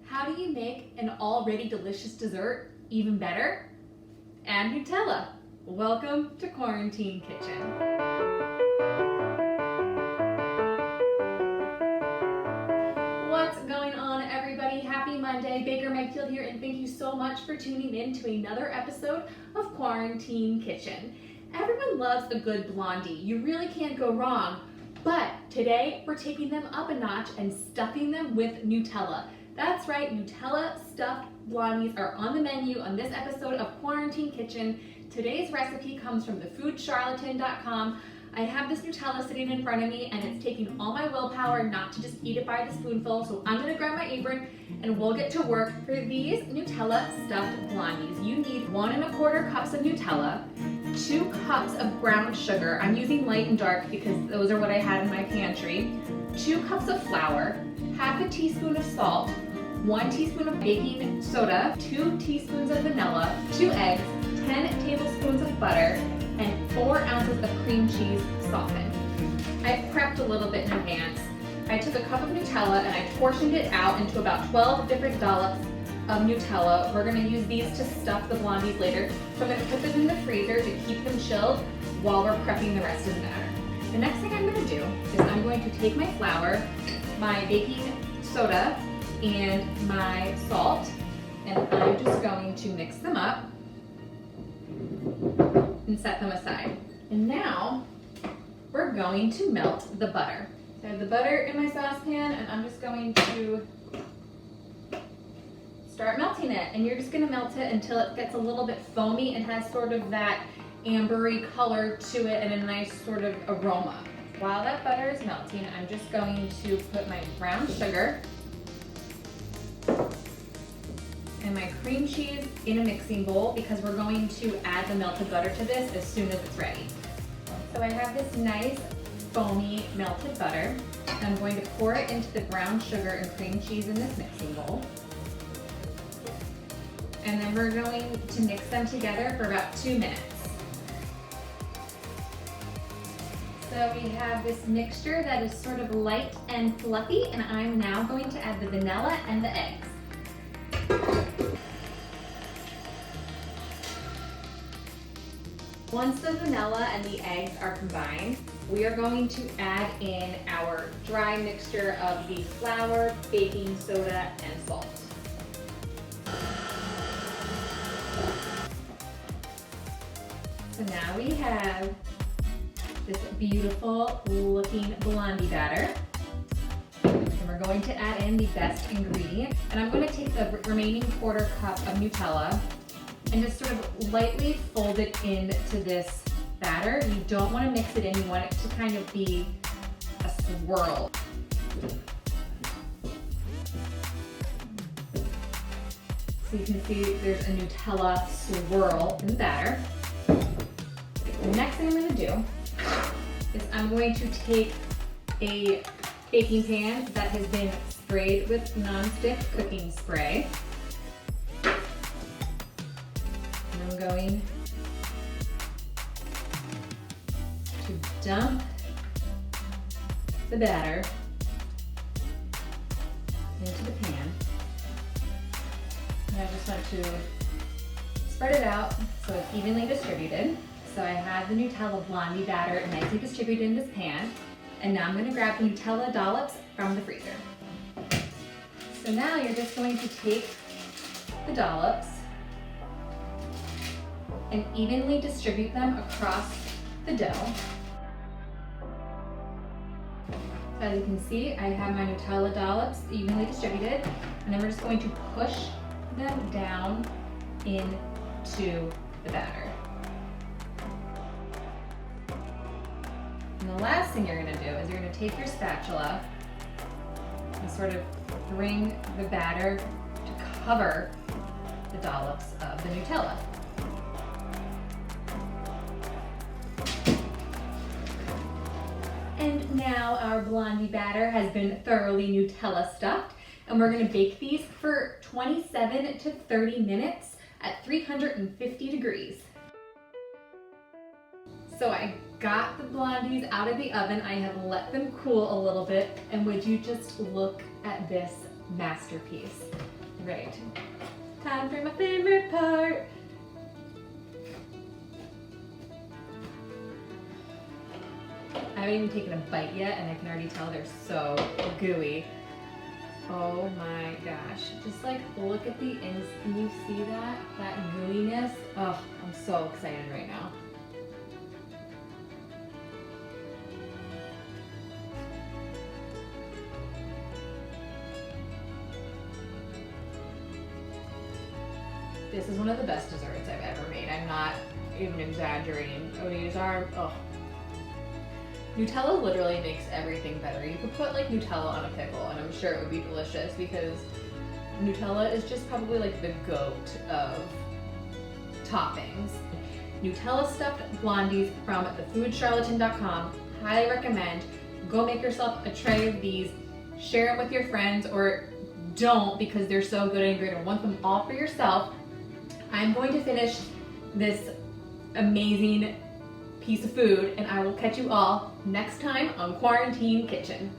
How do you make an already delicious dessert even better? Add Nutella. Welcome to Quarantine Kitchen. What's going on, everybody? Happy Monday. Baker Megfield here, and thank you so much for tuning in to another episode of Quarantine Kitchen. Everyone loves a good blondie. You really can't go wrong. But today we're taking them up a notch and stuffing them with Nutella. That's right, Nutella stuffed blondies are on the menu on this episode of Quarantine Kitchen. Today's recipe comes from thefoodcharlatan.com. I have this Nutella sitting in front of me, and it's taking all my willpower not to just eat it by the spoonful, so I'm gonna grab my apron and we'll get to work. For these Nutella stuffed blondies, you need 1 1/4 cups of Nutella, 2 cups of brown sugar. I'm using light and dark because those are what I had in my pantry. 2 cups of flour, half a teaspoon of salt, 1 teaspoon of baking soda, 2 teaspoons of vanilla, 2 eggs, 10 tablespoons of butter, and 4 ounces of cream cheese softened. I prepped a little bit in advance. I took a cup of Nutella and I portioned it out into about 12 different dollops of Nutella. We're gonna use these to stuff the blondies later. So I'm gonna put them in the freezer to keep them chilled while we're prepping the rest of the batter. The next thing I'm gonna do is I'm going to take my flour, my baking soda, and my salt, and I'm just going to mix them up and set them aside. And now we're going to melt the butter. So I have the butter in my saucepan, and I'm just going to start melting it. And you're just gonna melt it until it gets a little bit foamy and has sort of that ambery color to it and a nice sort of aroma. While that butter is melting, I'm just going to put my brown sugar and my cream cheese in a mixing bowl because we're going to add the melted butter to this as soon as it's ready. So I have this nice foamy melted butter. I'm going to pour it into the brown sugar and cream cheese in this mixing bowl. And then we're going to mix them together for about 2 minutes. So we have this mixture that is sort of light and fluffy, and I'm now going to add the vanilla and the eggs. Once the vanilla and the eggs are combined, we are going to add in our dry mixture of the flour, baking soda, and salt. So now we have this beautiful looking blondie batter. And we're going to add in the best ingredient. And I'm going to take the remaining 1/4 cup of Nutella and just sort of lightly fold it into this batter. You don't want to mix it in, you want it to kind of be a swirl. So you can see there's a Nutella swirl in the batter. The next thing I'm going to do is I'm going to take a baking pan that has been sprayed with nonstick cooking spray. And I'm going to dump the batter into the pan. And I just want to spread it out so it's evenly distributed. So I have the Nutella blondie batter nicely distributed in this pan. And now I'm going to grab the Nutella dollops from the freezer. So now you're just going to take the dollops and evenly distribute them across the dough. As you can see, I have my Nutella dollops evenly distributed, and then we're just going to push them down into the batter. And the last thing you're going to do is you're going to take your spatula and sort of bring the batter to cover the dollops of the Nutella. And now our blondie batter has been thoroughly Nutella stuffed, and we're going to bake these for 27 to 30 minutes at 350 degrees. So I got the blondies out of the oven. I have let them cool a little bit, and would you just look at this masterpiece. right. Time for my favorite part. I haven't even taken a bite yet and I can already tell they're so gooey. Oh my gosh. Just like look at the ins. Can you see that? That gooiness? Oh, I'm so excited right now. This is one of the best desserts I've ever made. I'm not even exaggerating. Oh, these are, oh. Nutella literally makes everything better. You could put like Nutella on a pickle and I'm sure it would be delicious because Nutella is just probably like the goat of toppings. Nutella stuffed blondies from thefoodsharlatan.com. Highly recommend. Go make yourself a tray of these. Share them with your friends or don't because they're so good and you're going to want them all for yourself. I'm going to finish this amazing piece of food and I will catch you all next time on Quarantine Kitchen.